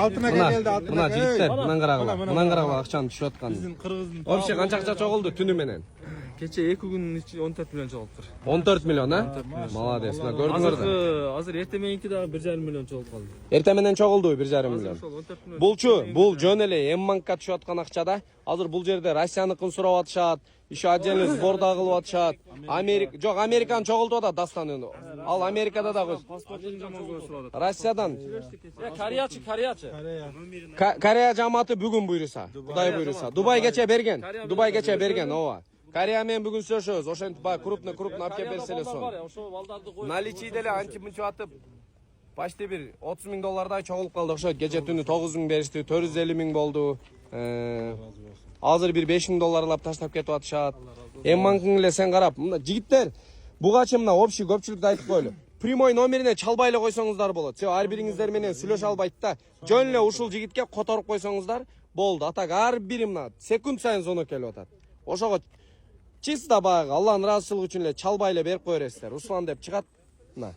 алтын aka келdi, алтын Мына aka. жигиттер, мындан карагыла акчаны түшүп аткан. Биздин кыргыздын. Вообще канча акча чогулду түнү менен? Кече 2 күнүн ичинде 14 миллион жоголуптур. 14 миллион, а? Молодец. Мына көрдүңөр да. Азыр эрте мененки дагы 1,5 миллион чогулуп калды. Эрте менен чогулду 1,5 миллион. Ошол 14 миллион. Булчу, бул жөн эле М-банкка түшүп аткан акчада. Азыр бул жерде Россияныкын сурап атышат, еще отдельный сбор да кылып атышат. Жок, Американы чогултуп атат дастан. Ал Америкада да Россиядан. Кореячы. Корея жамааты бүгүн буйруса, Кудай буйруса. Дубай кече берген, ооба. Корея менен бүгүн сөзөбүз. Ошентип баа крупно алып кеп берсе эле сон. Наличие деле анчы-мынчы атып почти бир 30 000 доллардай чогулуп калды окшойт. Кече түнү 9 000 беришти, 450 000 болду. Азыр бир 5 000 долларлап таштап кетип атышат. М-банктын эле сен карап, жигиттер, бугачы мына общий көпчүлүктү айтып коелу. Прямой номерине чалбай эле койсоңуздар болот. Себеби ар бириңиздер менен сүйлөшө албайт да. Жөн эле ушул жигитке которуп койсоңуздар болду. Атак ар бири мына секунд сайын звонок келип атат. Ошого чисто баягы Алланын ыраазычылыгы үчүн эле чалбай эле берип кое бересиздер. Руслан деп чыгат. Мына